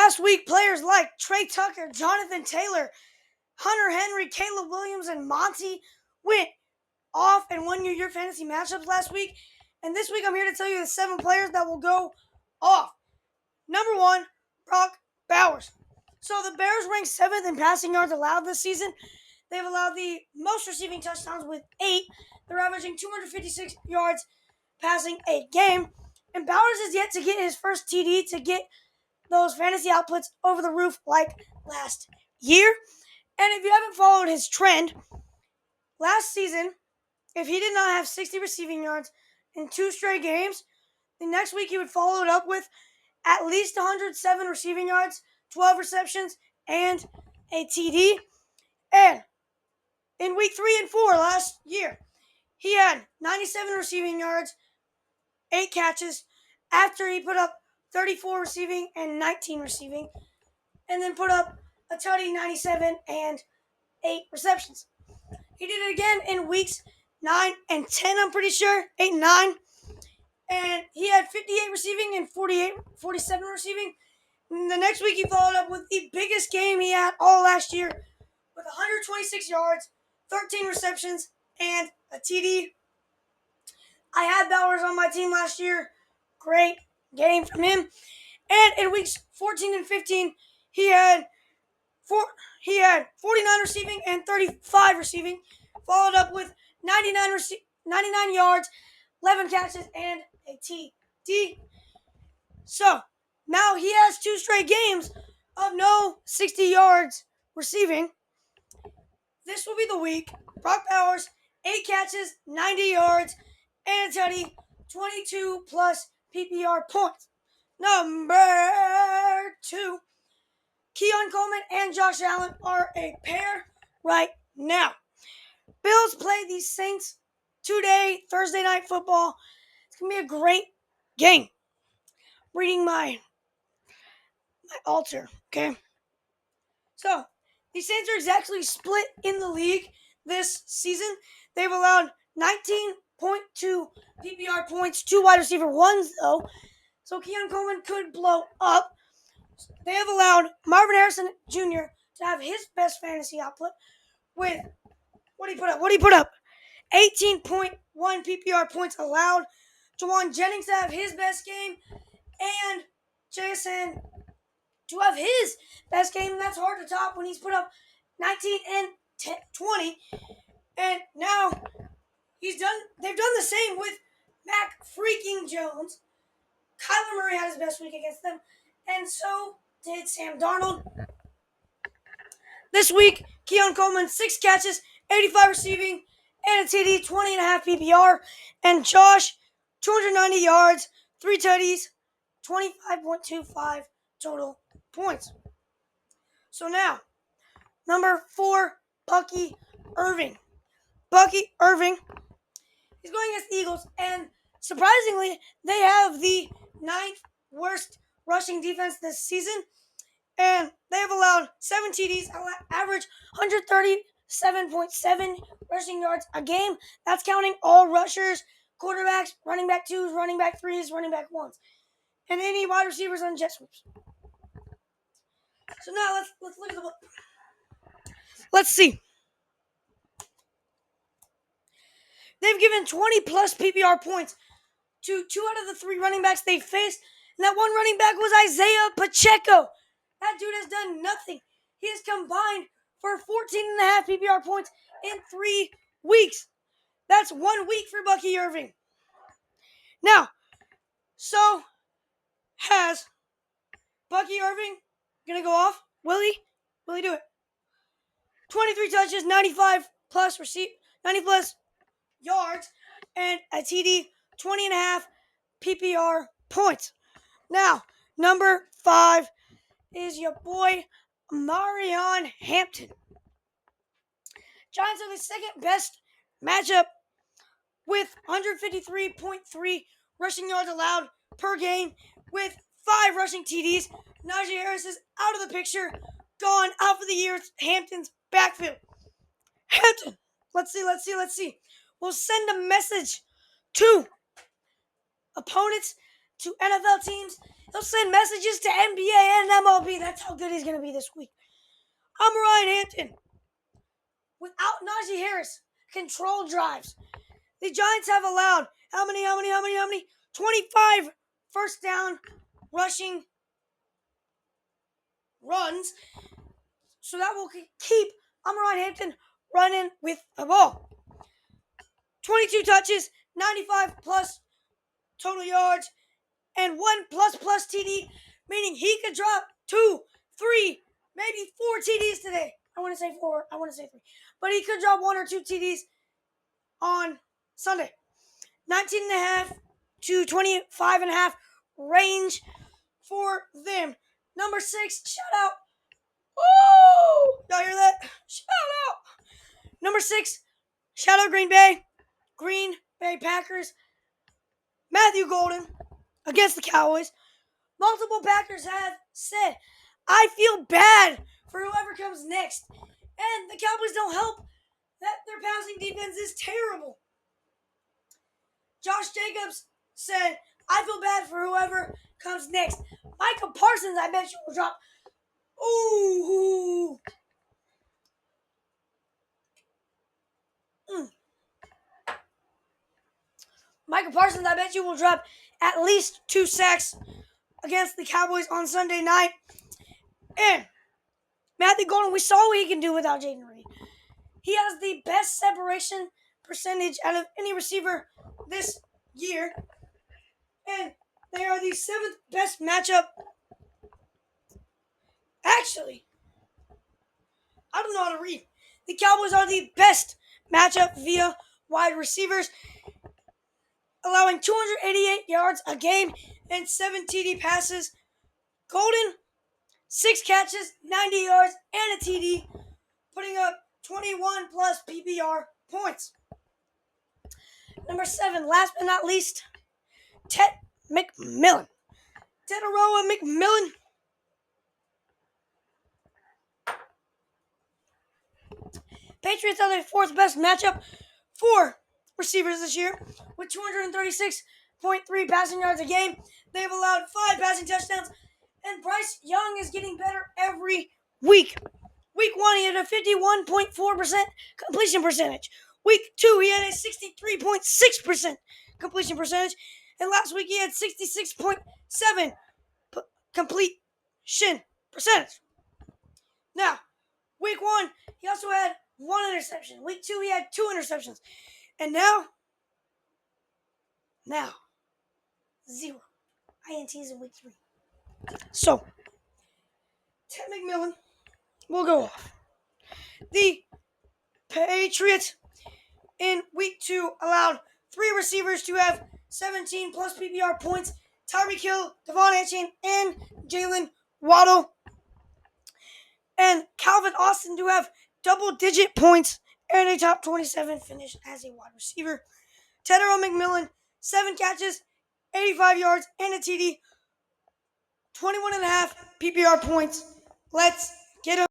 last week, players like Trey Tucker, Jonathan Taylor, Hunter Henry, Caleb Williams, and Monty went off and won your fantasy matchups last week. And this week, I'm here to tell you the 7 players that will go off. Number 1, Brock Bowers. So the Bears ranked 7th in passing yards allowed this season. They've allowed the most receiving touchdowns with 8. They're averaging 256 yards passing a game. And Bowers is yet to get his first TD to get those fantasy outputs over the roof like last year. And if you haven't followed his trend, last season, if he did not have 60 receiving yards in 2 straight games, the next week he would follow it up with at least 107 receiving yards, 12 receptions, and a TD. And in week 3 and 4 last year, he had 97 receiving yards, 8 catches, after he put up 34 receiving and 19 receiving, and then put up a tutty 97 and 8 receptions. He did it again in weeks 9 and 10, I'm pretty sure, 8 and 9. And he had 58 receiving and 47 receiving. And the next week he followed up with the biggest game he had all last year with 126 yards, 13 receptions, and a TD. I had Bowers on my team last year. Great game from him. And in weeks 14 and 15, he had 49 receiving and 35 receiving, followed up with 99 yards, 11 catches, and a TD. So now he has 2 straight games of no 60 yards receiving. This will be the week. Brock Bowers, 8 catches, 90 yards, and a tutty, 22 plus PPR points. Number 2, Keon Coleman and Josh Allen are a pair right now. Bills play the Saints today, Thursday Night Football. It's going to be a great game. Reading my altar, okay? So, the Saints are exactly split in the league this season. They've allowed 19.2 PPR points to wide receiver ones, though. So, Keon Coleman could blow up. They have allowed Marvin Harrison Jr. to have his best fantasy output with, what did he put up? 18.1 PPR points allowed. Jawan Jennings to have his best game. And JSN to have his best game. And that's hard to top when he's put up 19 and 20. And now they've done the same with Mac freaking Jones. Kyler Murray had his best week against them. And so did Sam Darnold. This week, Keon Coleman, 6 catches, 85 receiving, and a TD, 20.5 PPR. And Josh, 290 yards, 3 tutties, 25.25 total points. So now, number 4, Bucky Irving. Bucky Irving, he's going against the Eagles, and surprisingly, they have the 9th worst rushing defense this season. And they have allowed 7 TDs, average 137.7 rushing yards a game. That's counting all rushers, quarterbacks, running back 2s, running back 3s, running back 1s, and any wide receivers on jet sweeps. So now let's look at the book. Let's see. They've given 20 plus PPR points to 2 out of the 3 running backs they faced, and that one running back was Isaiah Pacheco. That dude has done nothing. He has combined for 14.5 PPR points in 3 weeks. That's 1 week for Bucky Irving. Now, so has Bucky Irving gonna go off? Will he? Will he do it? 23 touches, 90 plus yards, and a TD, 20.5 PPR points. Now, number 5 is your boy Marion Hampton. Giants are the 2nd best matchup with 153.3 rushing yards allowed per game with 5 rushing TDs. Najee Harris is out of the picture, gone out for the year. It's Hampton's backfield. Hampton, let's see. We'll send a message to opponents, to NFL teams, He'll send messages to NBA and MLB. That's how good he's going to be this week. I'm Ryan Hampton. Without Najee Harris, control drives. The Giants have allowed how many? 25 first down rushing runs. So that will keep Ryan Hampton running with the ball. 22 touches, 95 plus total yards, and 1 plus TD, meaning he could drop 2, 3, maybe 4 TDs today. I want to say 4. I want to say 3. But he could drop 1 or 2 TDs on Sunday. 19.5 to 25.5 range for them. Number 6, shout out. Woo! Y'all hear that? Shout out. Number 6, shout out Green Bay. Green Bay Packers. Matthew Golden against the Cowboys. Multiple Packers have said, I feel bad for whoever comes next. And the Cowboys don't help that their passing defense is terrible. Josh Jacobs said, I feel bad for whoever comes next. Micah Parsons, I bet you will drop. Ooh. Micah Parsons, I bet you will drop at least 2 sacks against the Cowboys on Sunday night. And Matthew Golden, we saw what he can do without Jayden Reed. He has the best separation percentage out of any receiver this year. And they are the 7th best matchup. Actually, I don't know how to read. The Cowboys are the best matchup via wide receivers, allowing 288 yards a game and 7 TD passes. Golden, 6 catches, 90 yards, and a TD, putting up 21 plus PPR points. Number 7, last but not least, Ted McMillan. Teteroa McMillan. Patriots are the 4th best matchup for receivers this year with 236.3 passing yards a game. They've allowed 5 passing touchdowns, and Bryce Young is getting better every week. Week 1, he had a 51.4% completion percentage. Week 2, he had a 63.6% completion percentage. And last week, he had 66.7% completion percentage. Now, week 1, he also had 1 interception. Week 2, he had 2 interceptions. And now, 0 INTs in week 3. So, Ted McMillan will go off. The Patriots in week 2 allowed 3 receivers to have 17 plus PPR points. Tyreek Hill, Devon Achane, and Jalen Waddle. And Calvin Austin to have double-digit points and a top 27 finish as a wide receiver. Teteroa McMillan, 7 catches, 85 yards, and a TD, 21.5 PPR points. Let's get him.